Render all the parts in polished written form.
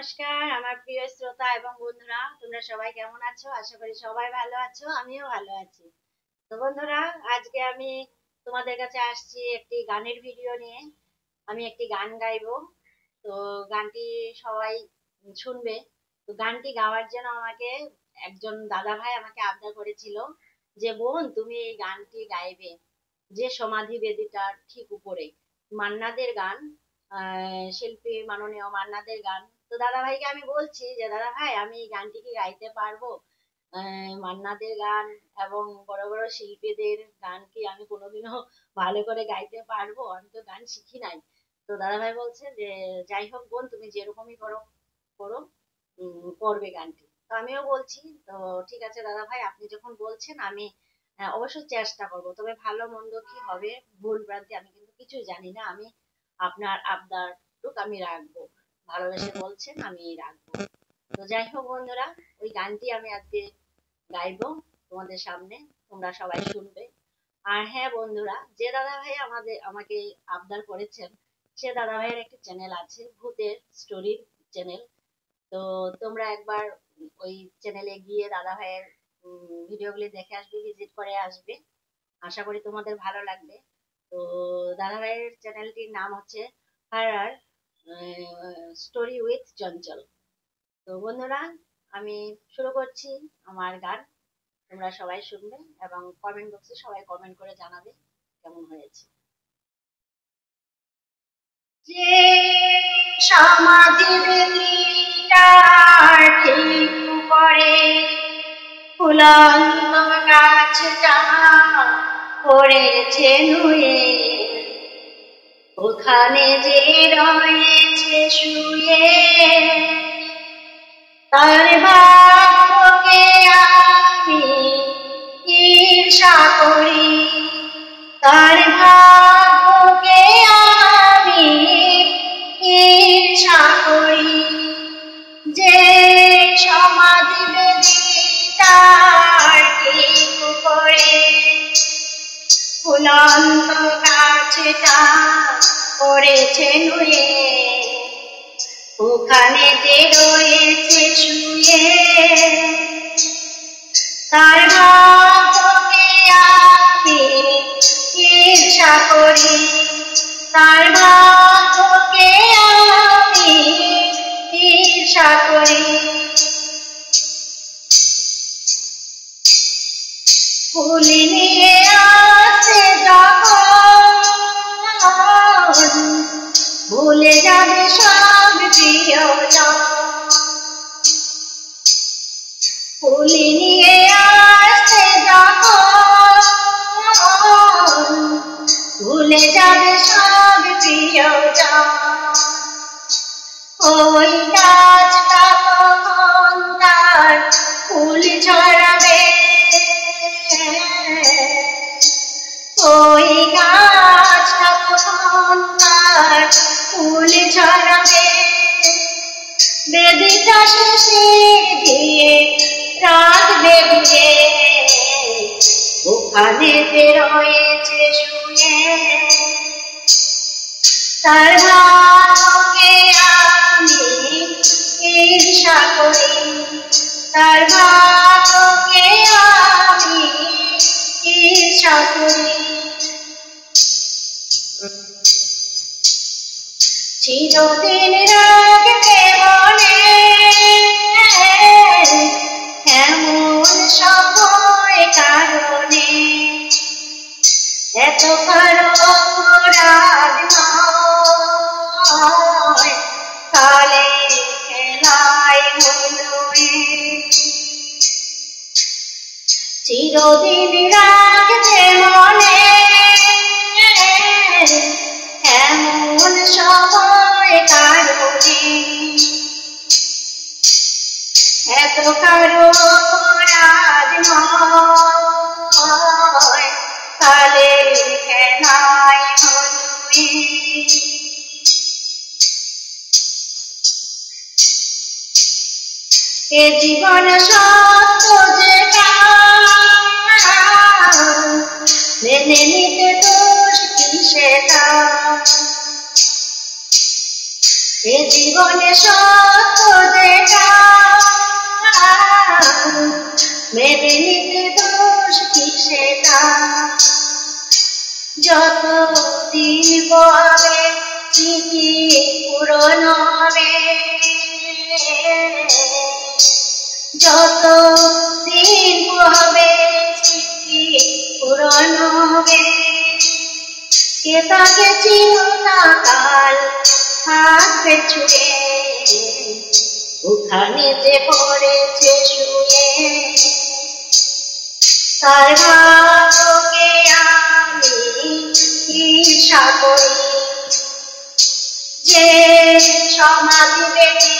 নমস্কার আমার প্রিয় শ্রোতা এবং বন্ধুরা, তোমরা সবাই কেমন আছো? আশা করি সবাই ভালো আছো, আমিও ভালো আছি। তো বন্ধুরা, আজকে আমি তোমাদের কাছে আসছি একটি গানের ভিডিও নিয়ে। আমি একটি গান গাইবো। তো গানটি সবাই শুনবে। তো গানটি গাওয়ার জন্য আমাকে একজন দাদা ভাই আমাকে আবদার করেছিল যে বোন, তুমি এই গানটি গাইবে যে সমাধি বেদিটার ঠিক উপরে, মান্নাদের গান, শিল্পী মাননীয় মান্নাদের গান। তো দাদা ভাইকে আমি বলছি যে দাদা ভাই, আমি এই গানটি কি গাইতে পারবো? মান্নাদের গান এবং বড় বড় শিল্পীদের গান কি আমি কোনোদিনও ভালো করে গাইতে পারবো? আমি তো গান শিখি নাই। তো দাদা ভাই বলছে যে যাই হোক বোন, তুমি যেরকমই করো করো, করবে গানটি। তো আমিও বলছি, তো ঠিক আছে দাদা ভাই, আপনি যখন বলছেন আমি অবশ্যই চেষ্টা করব। তবে ভালো মন্দ কি হবে, ভুল ভ্রান্তি আমি কিন্তু কিছুই জানি না। আমি আপনার আবদারটুক আমি রাখবো, ভালোবেসে বলছেন আমি রাখবো। তো যাই হোক বন্ধুরা, ওই গানটি আমি আজকে গাইবো তোমাদের সামনে, তোমরা সবাই শুনবে। আর হ্যাঁ বন্ধুরা, যে দাদা ভাই আমাকে আবদার করেছেন, সে দাদা ভাইয়ের একটা চ্যানেল আছে, ভূতের স্টোরির চ্যানেল। তো তোমরা একবার ওই চ্যানেলে গিয়ে দাদা ভাইয়ের ভিডিওগুলি দেখে আসবে, ভিজিট করে আসবে। আশা করি তোমাদের ভালো লাগবে। তো দাদা ভাইয়ের চ্যানেলটির নাম হচ্ছে হরর স্টোরি উইথ চঞ্চল। তো বন্ধুরা, আমি শুরু করছি আমার গান। তোমরা সবাই শুনবে এবং কমেন্ট বক্সে সবাই কমেন্ট করে জানাবে কেমন হয়েছে। যে সমাধি বেদিটার ঠিক উপরে ফুলন্ত গাছটা পড়েছে নুয়ে, ওখানে যে রয়েছে শুয়ে, তার ভাগ্যকে আমি ঈর্ষা করি, তার ভাগ্যকে আমি ঈর্ষা করি। যে সমাধি বেদিটার ঠিক উপরে ফুলন্ত গাছটা পড়েছে নুয়ে, ওখানে যে রয়েছে শুয়ে, তার ভাগ্যকে আমি ঈর্ষা করি, তার ভাগ্যকে আমি ঈর্ষা করি। ফুল নিয়ে আসে যখন, ভুলে যাবে সব প্রিয়জন। ফুল নিয়ে আসে যখন, ভুলে যাবে সব প্রিয়জন। ওই গাছটা তখন তার ফুল ছড়াবে, ওই গাছটা তখন তার ফুল ছড়াবে। বেদিটা শেষে দিয়ে রাখবে বুঝে, ওখানে যে রয়েছে শুয়ে, তার ভাগ্যকে আমি ঈর্ষা করি, তার ভাগ্যকে আমি ঈর্ষা করি। চিরদিন রাখবে মনে এমন সময় কারণে, এত কারো অপরাধ নয়, কালে খেলায় হলুয়ে। চিরদিন রাখবে মনে এমন সময় কারণে, এত কারো অপরাধ নয়, কালে খেলায় হলুয়ে। এ জীবন সত্য যেটা মেনে নিতে দোষ কি সেটা, এ জীবনে সত্য যত দিন হবে স্মৃতি পূরণ হবে, কে তাকে চির না কাল থাকবে ছুঁয়ে, ওখানে যে পড়েছে শুয়ে। তার ভাগ্যকে আমি ঈর্ষা করি, যে সমাধি বেদি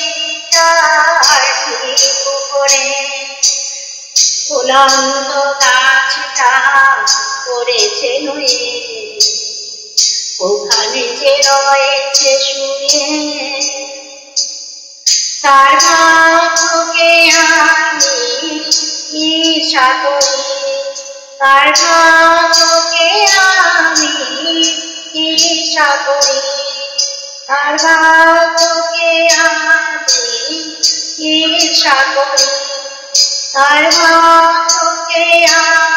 তার ঠিক উপরে ফুলন্ত গাছটা পড়েছে নুয়ে, ওখানে যে রয়েছে শুয়ে। তার ভাগ্যকে আমি ঈর্ষা করি, তার ভাগ্যকে আমি ঈর্ষা করি, তার ভাগ্যকে আমি ঈর্ষা করি, তার ভাগ্যকে আমি